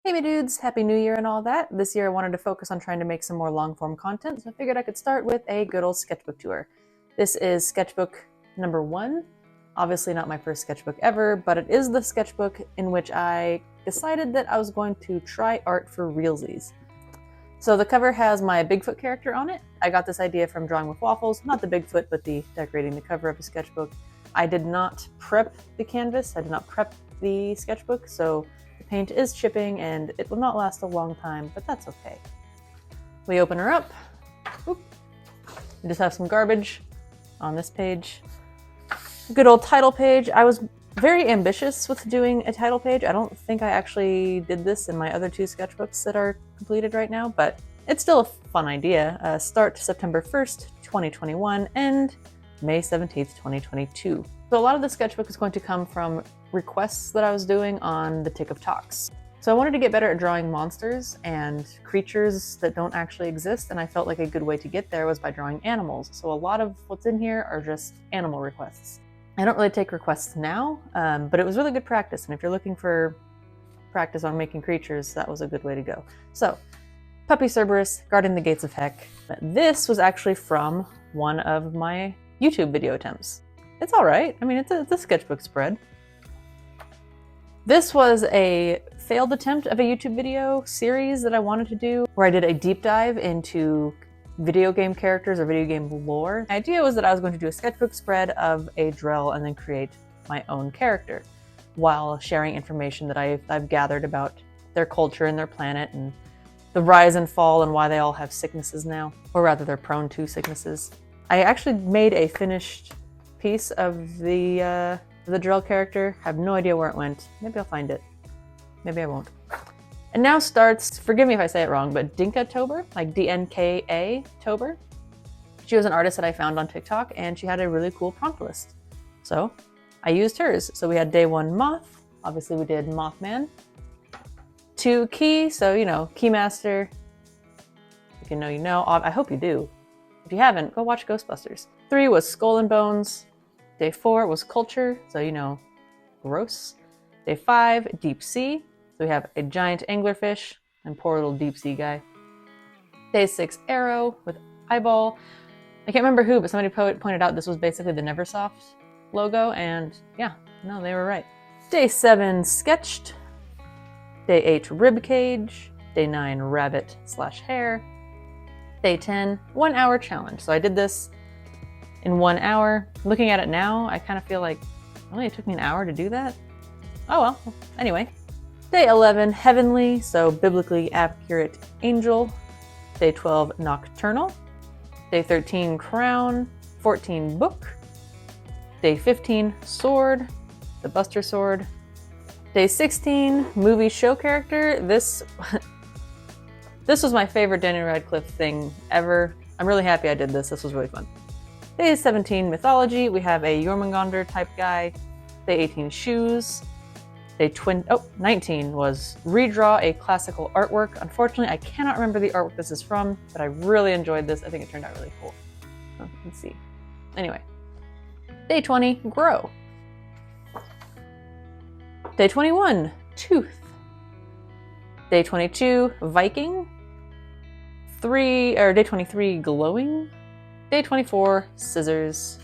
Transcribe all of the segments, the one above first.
Hey my dudes, Happy New Year and all that. This year I wanted to focus on trying to make some more long-form content, so I figured I could start with a good old sketchbook tour. This is sketchbook number 1. Obviously not my first sketchbook ever, but it is the sketchbook in which I decided that I was going to try art for realsies. So the cover has my Bigfoot character on it. I got this idea from Drawing with Waffles, not the Bigfoot, but the decorating the cover of a sketchbook. I did not prep the canvas, I did not prep the sketchbook, so the paint is chipping and it will not last a long time, but that's okay. We open her up. Oop. We just have some garbage on this page. Good old title page. I was very ambitious with doing a title page. I don't think I actually did this in my other 2 sketchbooks that are completed right now, but it's still a fun idea. Start September 1st, 2021, and May 17th, 2022. So a lot of the sketchbook is going to come from requests that I was doing on the Tick of Talks. So I wanted to get better at drawing monsters and creatures that don't actually exist, and I felt like a good way to get there was by drawing animals. So a lot of what's in here are just animal requests. I don't really take requests now, but it was really good practice, and if you're looking for practice on making creatures, that was a good way to go. So, Puppy Cerberus, guarding the gates of heck. This was actually from one of my YouTube video attempts. It's alright, I mean it's a sketchbook spread. This was a failed attempt of a YouTube video series that I wanted to do, where I did a deep dive into video game characters or video game lore. The idea was that I was going to do a sketchbook spread of a drill and then create my own character while sharing information that I've gathered about their culture and their planet and the rise and fall and why they all have sicknesses now, or rather they're prone to sicknesses. I actually made a finished piece of the drill character. I have no idea where it went. Maybe I'll find it. Maybe I won't. And now starts, forgive me if I say it wrong, but Dinkatober, like D-N-K-A-Tober. She was an artist that I found on TikTok, and she had a really cool prompt list. So I used hers. So we had day 1 Moth. Obviously we did Mothman. 2 Key, so you know, Keymaster. If you know, you know. I hope you do. If you haven't, go watch Ghostbusters. 3 was Skull and Bones. Day 4 was Culture, so you know, gross. Day 5, Deep Sea. So we have a giant anglerfish and poor little deep sea guy. Day 6, Arrow with eyeball. I can't remember who, but somebody pointed out this was basically the Neversoft logo, and yeah, no, they were right. Day 7, Sketched. Day 8, Ribcage. Day 9, Rabbit/Hare. Day 10, 1 hour challenge. So I did this in 1 hour. Looking at it now, I kind of feel like, really, it took me an hour to do that? Oh well, anyway. Day 11, Heavenly, so biblically accurate angel. Day 12, Nocturnal. Day 13, Crown. 14, Book. Day 15, Sword, the Buster Sword. Day 16, Movie Show Character. This was my favorite Daniel Radcliffe thing ever. I'm really happy I did this. This was really fun. Day 17, Mythology. We have a Jormungandr type guy. Day 18, Shoes. Day 19 was Redraw a Classical Artwork. Unfortunately, I cannot remember the artwork this is from, but I really enjoyed this. I think it turned out really cool. So you can see. Anyway. Day 20, Grow. Day 21, Tooth. Day 22, Viking. Day 23, Glowing. Day 24, Scissors.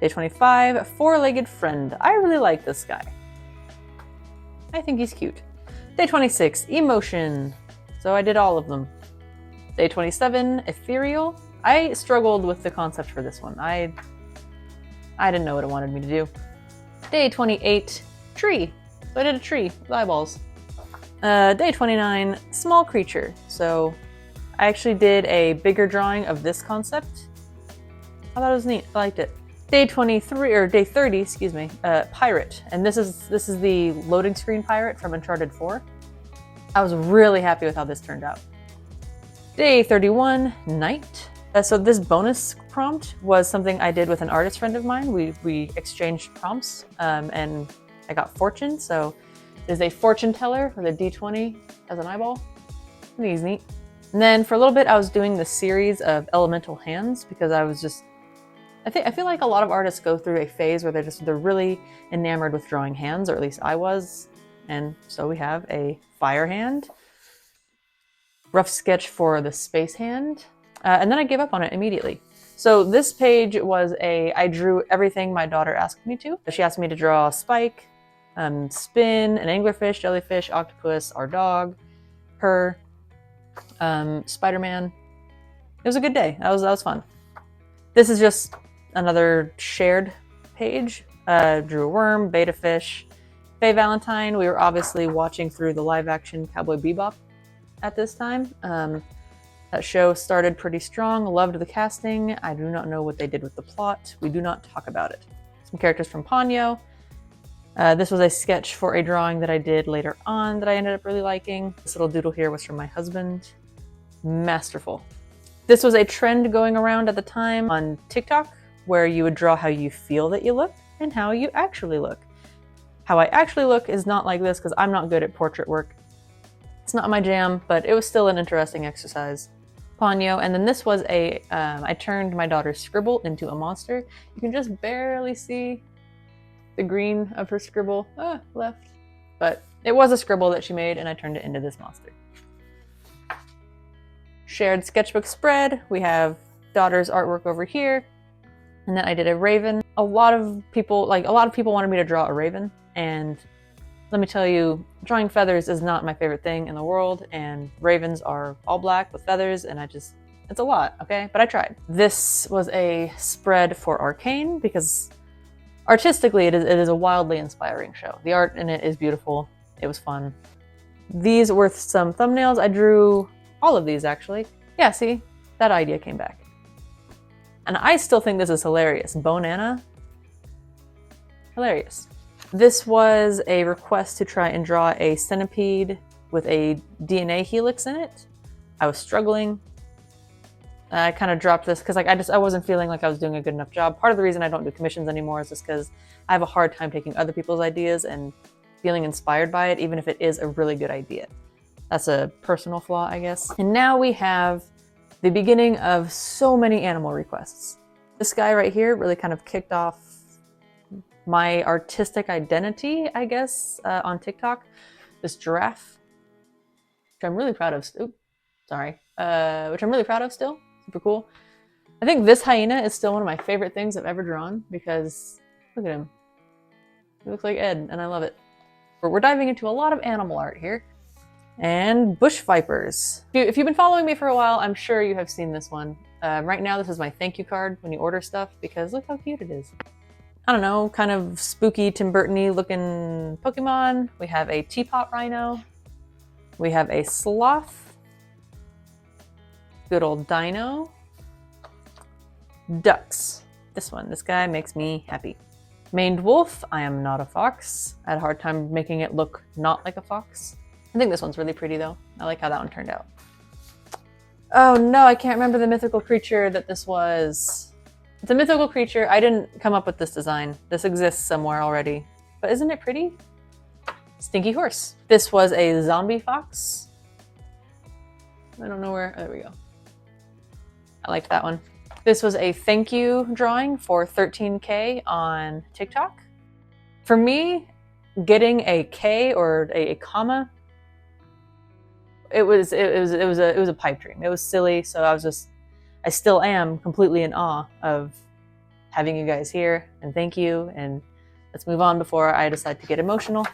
Day 25, Four-Legged Friend. I really like this guy. I think he's cute. Day 26, Emotion. So I did all of them. Day 27, Ethereal. I struggled with the concept for this one. I didn't know what it wanted me to do. Day 28, Tree. So I did a tree with eyeballs. Day 29, Small Creature. So I actually did a bigger drawing of this concept. I thought it was neat. I liked it. Day 30, excuse me, Pirate. And this is the loading screen pirate from Uncharted 4. I was really happy with how this turned out. Day 31, Night. So this bonus prompt was something I did with an artist friend of mine. We exchanged prompts, and I got Fortune. So there's a fortune teller with a D20 as an eyeball. I think he's neat. And then for a little bit, I was doing the series of elemental hands because I was just I feel like a lot of artists go through a phase where they're really enamored with drawing hands, or at least I was. And so we have a fire hand, rough sketch for the space hand, and then I gave up on it immediately. So this page was I drew everything my daughter asked me to. She asked me to draw a spike, spin, an anglerfish, jellyfish, octopus, our dog, her, Spider-Man. It was a good day. That was fun. This is just another shared page. Drew a worm, beta fish, Faye Valentine. We were obviously watching through the live-action Cowboy Bebop at this time. That show started pretty strong. Loved the casting. I do not know what they did with the plot. We do not talk about it. Some characters from Ponyo. This was a sketch for a drawing that I did later on that I ended up really liking. This little doodle here was from my husband. Masterful. This was a trend going around at the time on TikTok where you would draw how you feel that you look and how you actually look. How I actually look is not like this because I'm not good at portrait work. It's not my jam, but it was still an interesting exercise. Ponyo, and then this was I turned my daughter's scribble into a monster. You can just barely see the green of her scribble. Left. But it was a scribble that she made and I turned it into this monster. Shared sketchbook spread. We have daughter's artwork over here. And then I did a raven. A lot of people wanted me to draw a raven. And let me tell you, drawing feathers is not my favorite thing in the world. And ravens are all black with feathers and it's a lot, okay? But I tried. This was a spread for Arcane because artistically it is a wildly inspiring show. The art in it is beautiful. It was fun. These were some thumbnails. I drew all of these actually. Yeah, see, that idea came back. And I still think this is hilarious. Bonana, hilarious. This was a request to try and draw a centipede with a DNA helix in it. I was struggling. I kind of dropped this because I wasn't feeling like I was doing a good enough job. Part of the reason I don't do commissions anymore is just because I have a hard time taking other people's ideas and feeling inspired by it, even if it is a really good idea. That's a personal flaw, I guess. And now we have the beginning of so many animal requests. This guy right here really kind of kicked off my artistic identity, I guess, on TikTok. This giraffe, which I'm really proud of. Which I'm really proud of still. Super cool. I think this hyena is still one of my favorite things I've ever drawn because look at him. He looks like Ed, and I love it. We're diving into a lot of animal art here. And bush vipers. If you've been following me for a while, I'm sure you have seen this one. Right now, this is my thank you card when you order stuff because look how cute it is. I don't know, kind of spooky Tim Burton-y looking Pokemon. We have a teapot rhino. We have a sloth. Good old dino. Ducks. This guy makes me happy. Maned wolf. I am not a fox. I had a hard time making it look not like a fox. I think this one's really pretty though. I like how that one turned out. Oh no, I can't remember the mythical creature that this was. It's a mythical creature. I didn't come up with this design. This exists somewhere already. But isn't it pretty? Stinky horse. This was a zombie fox. I don't know where, oh, there we go. I liked that one. This was a thank you drawing for 13K on TikTok. For me, getting a K or a comma, it was a pipe dream. It was silly, so I still am completely in awe of having you guys here, and thank you, and let's move on before I decide to get emotional.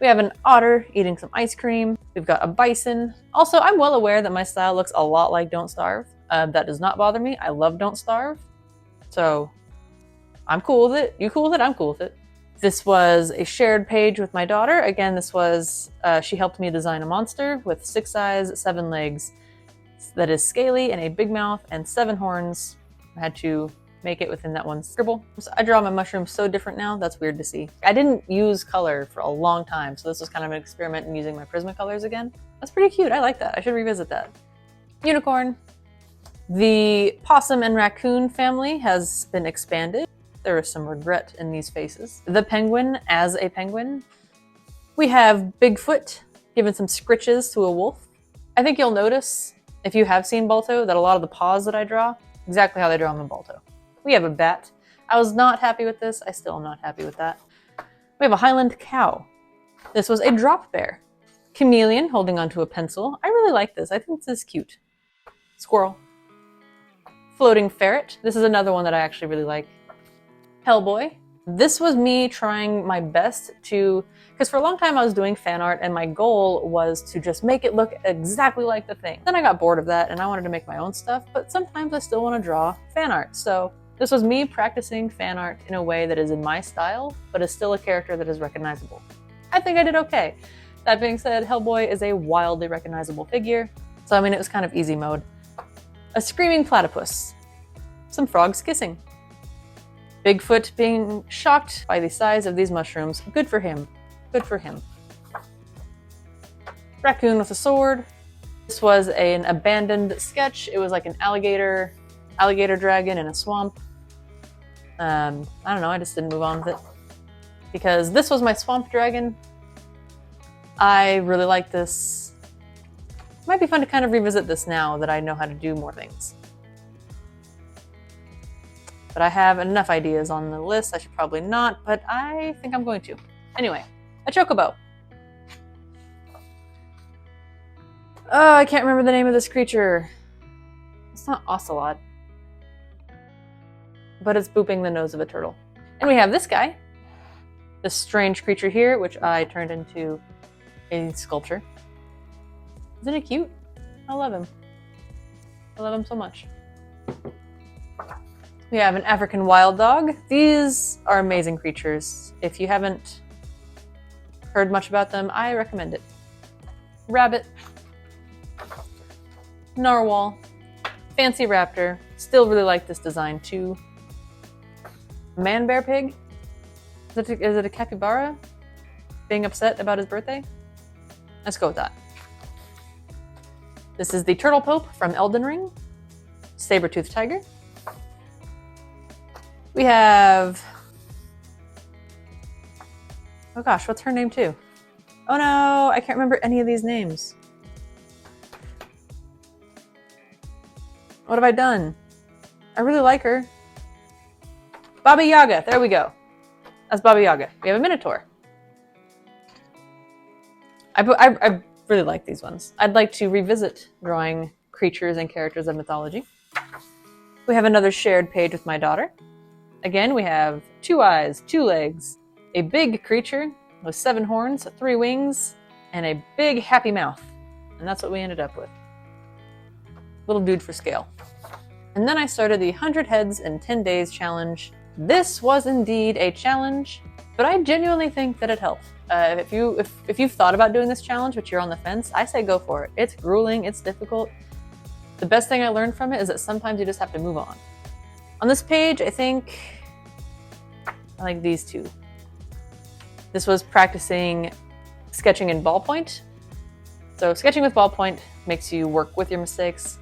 We have an otter eating some ice cream. We've got a bison. Also, I'm well aware that my style looks a lot like Don't Starve. That does not bother me. I love Don't Starve. So I'm cool with it. You cool with it? I'm cool with it. This was a shared page with my daughter. Again, this was, she helped me design a monster with 6 eyes, 7 legs, that is scaly and a big mouth and 7 horns. I had to make it within that one scribble. So I draw my mushrooms so different now, that's weird to see. I didn't use color for a long time, so this was kind of an experiment in using my Prismacolors again. That's pretty cute, I like that. I should revisit that. Unicorn. The possum and raccoon family has been expanded. There is some regret in these faces. The penguin as a penguin. We have Bigfoot giving some scritches to a wolf. I think you'll notice, if you have seen Balto, that a lot of the paws that I draw, exactly how they draw them in Balto. We have a bat. I was not happy with this. I still am not happy with that. We have a Highland cow. This was a drop bear. Chameleon holding onto a pencil. I really like this. I think this is cute. Squirrel. Floating ferret. This is another one that I actually really like. Hellboy. This was me trying my best to, because for a long time I was doing fan art and my goal was to just make it look exactly like the thing. Then I got bored of that and I wanted to make my own stuff, but sometimes I still want to draw fan art. So this was me practicing fan art in a way that is in my style, but is still a character that is recognizable. I think I did okay. That being said, Hellboy is a wildly recognizable figure. So I mean, it was kind of easy mode. A screaming platypus. Some frogs kissing. Bigfoot being shocked by the size of these mushrooms. Good for him. Good for him. Raccoon with a sword. This was an abandoned sketch. It was like an alligator dragon in a swamp. I don't know, I just didn't move on with it. Because this was my swamp dragon. I really like this. It might be fun to kind of revisit this now that I know how to do more things. But I have enough ideas on the list. I should probably not, but I think I'm going to. Anyway, a chocobo. Oh, I can't remember the name of this creature. It's not ocelot. But it's booping the nose of a turtle. And we have this guy. This strange creature here, which I turned into a sculpture. Isn't it cute? I love him. I love him so much. We have an African wild dog. These are amazing creatures. If you haven't heard much about them, I recommend it. Rabbit. Narwhal. Fancy raptor. Still really like this design too. Man bear pig. Is it a capybara? Being upset about his birthday? Let's go with that. This is the Turtle Pope from Elden Ring. Saber-toothed tiger. We have... Oh gosh, what's her name too? Oh no, I can't remember any of these names. What have I done? I really like her. Baba Yaga, there we go. That's Baba Yaga. We have a Minotaur. I really like these ones. I'd like to revisit drawing creatures and characters of mythology. We have another shared page with my daughter. Again, we have 2 eyes, 2 legs, a big creature with 7 horns, 3 wings, and a big happy mouth. And that's what we ended up with. Little dude for scale. And then I started the 100 Heads in 10 Days challenge. This was indeed a challenge, but I genuinely think that it helped. If you've thought about doing this challenge, but you're on the fence, I say go for it. It's grueling, it's difficult. The best thing I learned from it is that sometimes you just have to move on. On this page, I think I like these 2. This was practicing sketching in ballpoint. So sketching with ballpoint makes you work with your mistakes.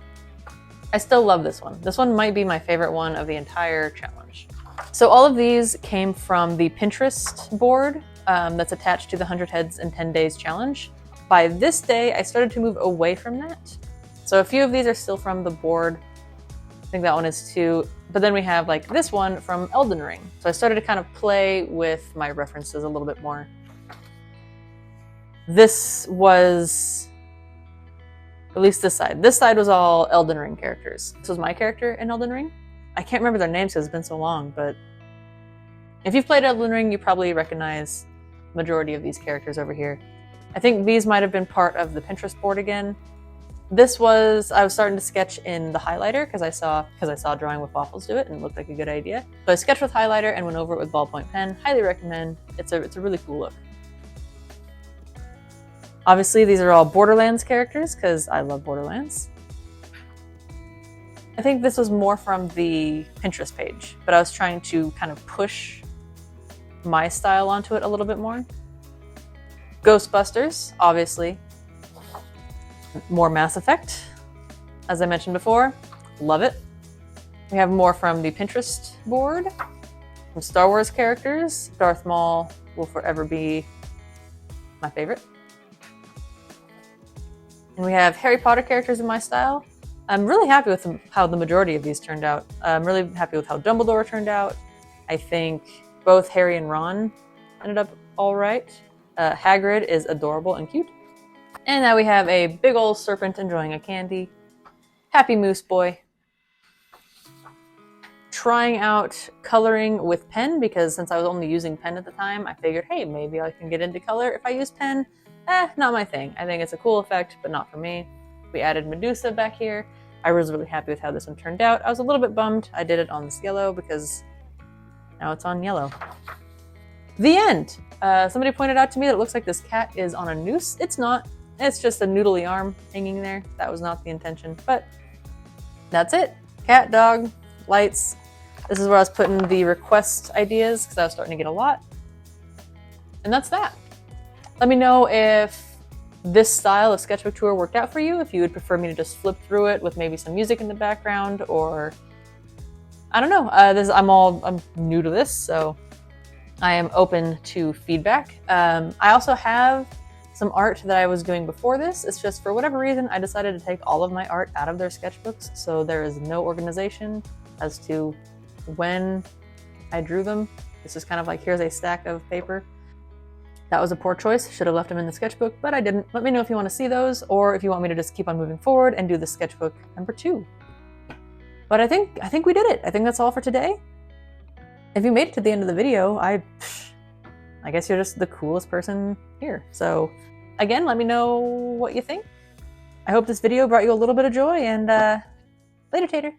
I still love this one. This one might be my favorite one of the entire challenge. So all of these came from the Pinterest board that's attached to the 100 Heads in 10 Days challenge. By this day, I started to move away from that. So a few of these are still from the board. I think that one is too. But then we have like this one from Elden Ring. So I started to kind of play with my references a little bit more. This was, at least this side. This side was all Elden Ring characters. This was my character in Elden Ring. I can't remember their names because it's been so long, but if you've played Elden Ring, you probably recognize the majority of these characters over here. I think these might have been part of the Pinterest board again. This was, I was starting to sketch in the highlighter because I saw Drawing with Waffles do it and it looked like a good idea. So I sketched with highlighter and went over it with ballpoint pen. Highly recommend. It's a really cool look. Obviously, these are all Borderlands characters because I love Borderlands. I think this was more from the Pinterest page, but I was trying to kind of push my style onto it a little bit more. Ghostbusters, obviously. More Mass Effect, as I mentioned before. Love it. We have more from the Pinterest board. Some Star Wars characters. Darth Maul will forever be my favorite. And we have Harry Potter characters in my style. I'm really happy with how the majority of these turned out. I'm really happy with how Dumbledore turned out. I think both Harry and Ron ended up all right. Hagrid is adorable and cute. And now we have a big old serpent enjoying a candy. Happy Moose Boy. Trying out coloring with pen, because since I was only using pen at the time, I figured, hey, maybe I can get into color if I use pen. Not my thing. I think it's a cool effect, but not for me. We added Medusa back here. I was really happy with how this one turned out. I was a little bit bummed I did it on this yellow because now it's on yellow. The end! Somebody pointed out to me that it looks like this cat is on a noose. It's not. It's just a noodly arm hanging there. That was not the intention, but that's it. Cat, dog, lights. This is where I was putting the request ideas because I was starting to get a lot. And that's that. Let me know if this style of sketchbook tour worked out for you, if you would prefer me to just flip through it with maybe some music in the background, or I don't know. I'm new to this, so I am open to feedback. I also have some art that I was doing before this. It's just for whatever reason, I decided to take all of my art out of their sketchbooks, so there is no organization as to when I drew them. It's just kind of like, here's a stack of paper. That was a poor choice. Should have left them in the sketchbook, but I didn't. Let me know if you want to see those, or if you want me to just keep on moving forward and do the sketchbook number 2. But I think we did it. I think that's all for today. If you made it to the end of the video, I guess you're just the coolest person here. So again, let me know what you think. I hope this video brought you a little bit of joy, and later, Tater.